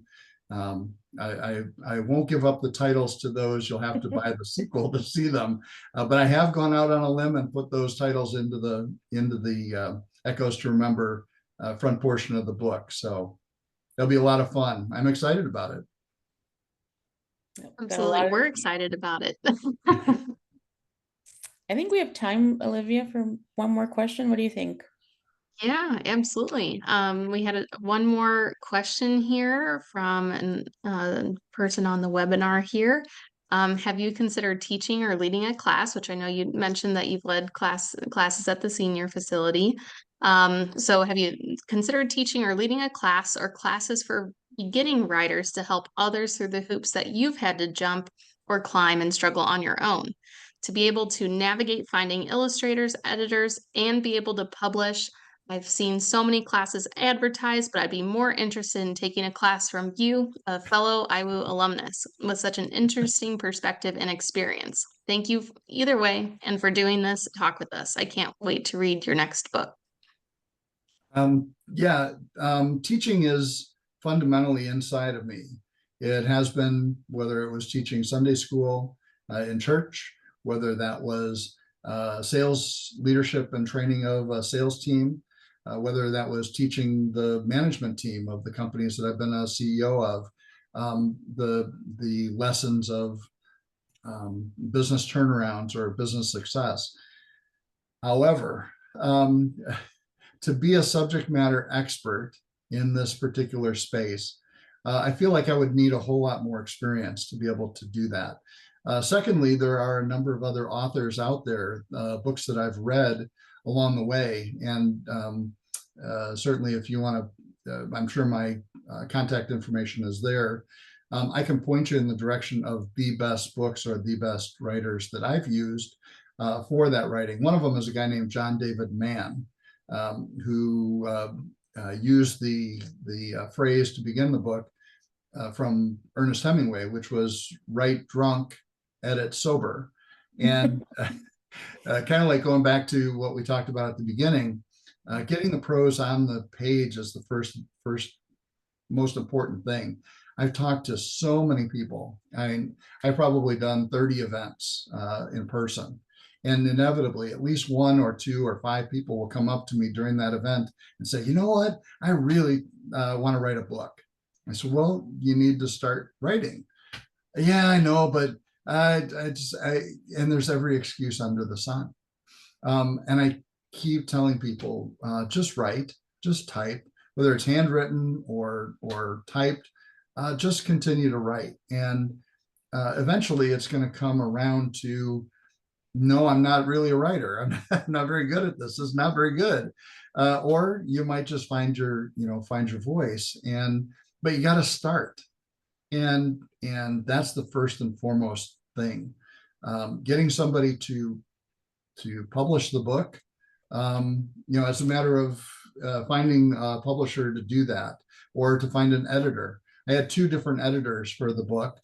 Speaker 2: I won't give up the titles to those. You'll have to buy the sequel to see them. But I have gone out on a limb and put those titles into the Echoes to Remember front portion of the book. So it'll be a lot of fun. I'm excited about it.
Speaker 3: Absolutely. We're excited about it.
Speaker 1: I think we have time, Olivia, for one more question. What do you think?
Speaker 3: Yeah, absolutely. We had one more question here from a person on the webinar here. Have you considered teaching or leading a class? Which I know you mentioned that you've led classes at the senior facility. So have you considered teaching or leading a class or classes for beginning writers to help others through the hoops that you've had to jump or climb and struggle on your own? To be able to navigate finding illustrators, editors, and be able to publish. I've seen so many classes advertised, but I'd be more interested in taking a class from you, a fellow IWU alumnus, with such an interesting perspective and experience. Thank you either way, and for doing this talk with us. I can't wait to read your next book.
Speaker 2: Teaching is fundamentally inside of me. It has been, whether it was teaching Sunday school in church, whether that was sales leadership and training of a sales team, whether that was teaching the management team of the companies that I've been a CEO of, the lessons of business turnarounds or business success. However, to be a subject matter expert in this particular space, I feel like I would need a whole lot more experience to be able to do that. Secondly, there are a number of other authors out there, books that I've read along the way. And certainly if you want to, I'm sure my contact information is there. I can point you in the direction of the best books or the best writers that I've used for that writing. One of them is a guy named John David Mann, who used the phrase to begin the book from Ernest Hemingway, which was write drunk, edit sober. And kind of like going back to what we talked about at the beginning, getting the prose on the page is the first most important thing. I've talked to so many people. I mean, I've probably done 30 events in person. And inevitably, at least 1 or 2 or 5 people will come up to me during that event and say, you know what, I really want to write a book. I said, well, you need to start writing. Yeah, I know, but and there's every excuse under the sun. And I keep telling people, just write, just type, whether it's handwritten or typed, just continue to write. And eventually it's going to come around to, no, I'm not really a writer. I'm not very good at this. It's not very good. Or you might just find your voice. But you got to start. And that's the first and foremost thing. Getting somebody to publish the book, it's a matter of finding a publisher to do that, or to find an editor. I had 2 different editors for the book.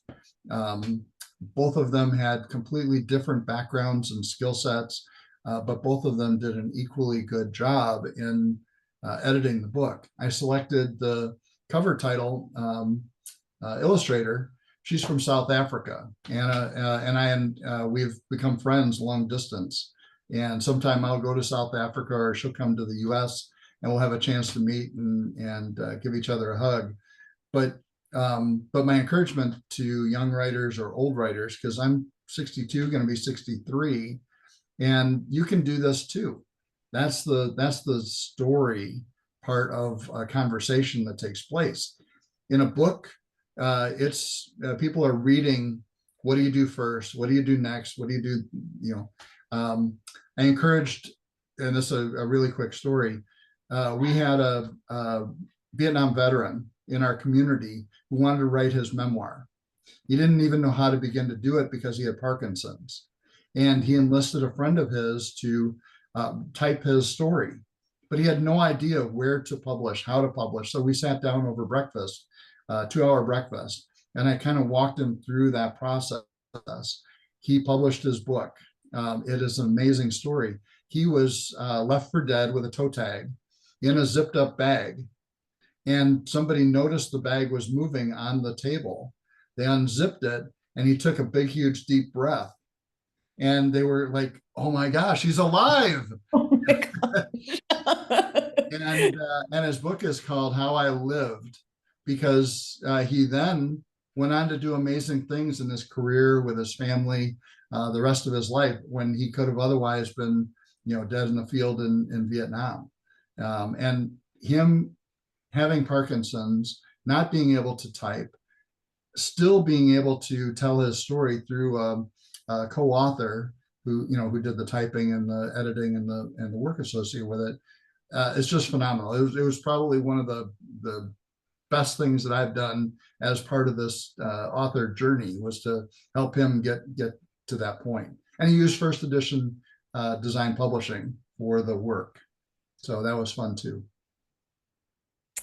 Speaker 2: Both of them had completely different backgrounds and skill sets, but both of them did an equally good job in editing the book. I selected the cover title illustrator. She's from South Africa, and we've become friends long distance. And sometime I'll go to South Africa, or she'll come to the U.S., and we'll have a chance to meet and give each other a hug. But my encouragement to young writers or old writers, because I'm 62, going to be 63, and you can do this too. That's the story part of a conversation that takes place. In a book, it's people are reading, what do you do first? What do you do next? What do you do? I encouraged, and this is a really quick story. We had a Vietnam veteran in our community who wanted to write his memoir. He didn't even know how to begin to do it because he had Parkinson's. And he enlisted a friend of his to type his story, but he had no idea where to publish, how to publish. So we sat down over breakfast, 2-hour breakfast, and I kind of walked him through that process. He published his book. It is an amazing story. He was left for dead with a toe tag in a zipped up bag. And somebody noticed the bag was moving on the table. They unzipped it, and he took a big, huge, deep breath. And they were like, oh my gosh, he's alive.
Speaker 1: Oh my gosh.
Speaker 2: And his book is called How I Lived, because he then went on to do amazing things in his career with his family, the rest of his life, when he could have otherwise been, dead in the field in Vietnam. And him having Parkinson's, not being able to type, still being able to tell his story through a co-author who did the typing and the editing and the work associated with it. It's just phenomenal. It was probably one of the best things that I've done as part of this author journey, was to help him get to that point. And he used first edition design publishing for the work. So that was fun too.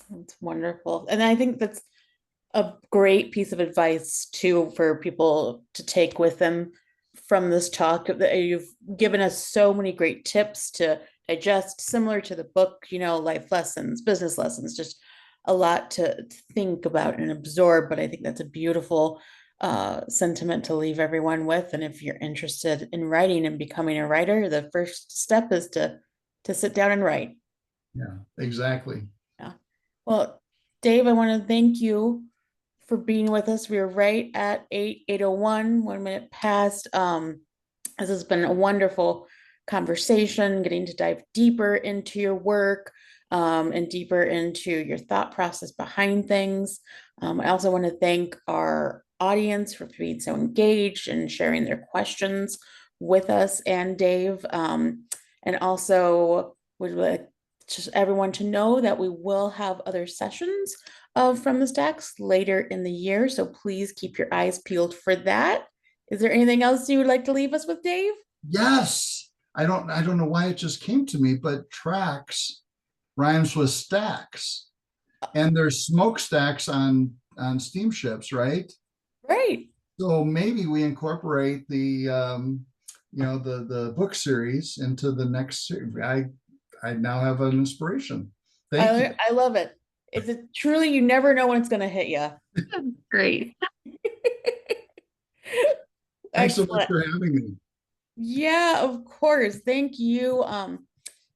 Speaker 1: That's wonderful. And I think that's a great piece of advice too for people to take with them from this talk. That you've given us so many great tips to digest, similar to the book, life lessons, business lessons, just a lot to think about and absorb. But I think that's a beautiful sentiment to leave everyone with. And if you're interested in writing and becoming a writer, the first step is to sit down and write.
Speaker 2: Yeah, exactly.
Speaker 1: Yeah. Well, Dave, I want to thank you for being with us. We are right at 8:01, 1 minute past. This has been a wonderful conversation, getting to dive deeper into your work and deeper into your thought process behind things. I also want to thank our audience for being so engaged and sharing their questions with us and Dave. And also would like just everyone to know that we will have other sessions of From the Stacks later in the year. So please keep your eyes peeled for that. Is there anything else you would like to leave us with, Dave?
Speaker 2: Yes. I don't know why it just came to me, but tracks rhymes with stacks. And there's smokestacks on steamships, right?
Speaker 1: Right.
Speaker 2: So maybe we incorporate the the book series into the next series. I now have an inspiration. Thank you.
Speaker 1: I love it. It's truly, you never know when it's going to hit you.
Speaker 3: Great.
Speaker 2: Thanks so much
Speaker 1: Excellent.
Speaker 2: for having me.
Speaker 1: Yeah, of course. Thank you.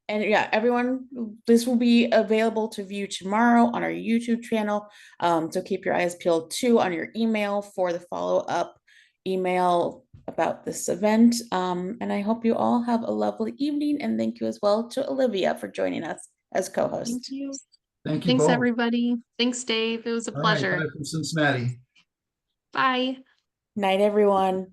Speaker 1: And yeah, everyone, this will be available to view tomorrow on our YouTube channel. So keep your eyes peeled too on your email for the follow-up email about this event. And I hope you all have a lovely evening. And thank you as well to Olivia for joining us as
Speaker 3: Thank
Speaker 1: co-host.
Speaker 3: you.
Speaker 2: Thank you
Speaker 3: Thanks,
Speaker 2: both.
Speaker 3: everybody. Thanks, Dave. It was a
Speaker 2: All right,
Speaker 3: pleasure.
Speaker 2: bye from Cincinnati.
Speaker 3: Bye.
Speaker 1: Night, everyone.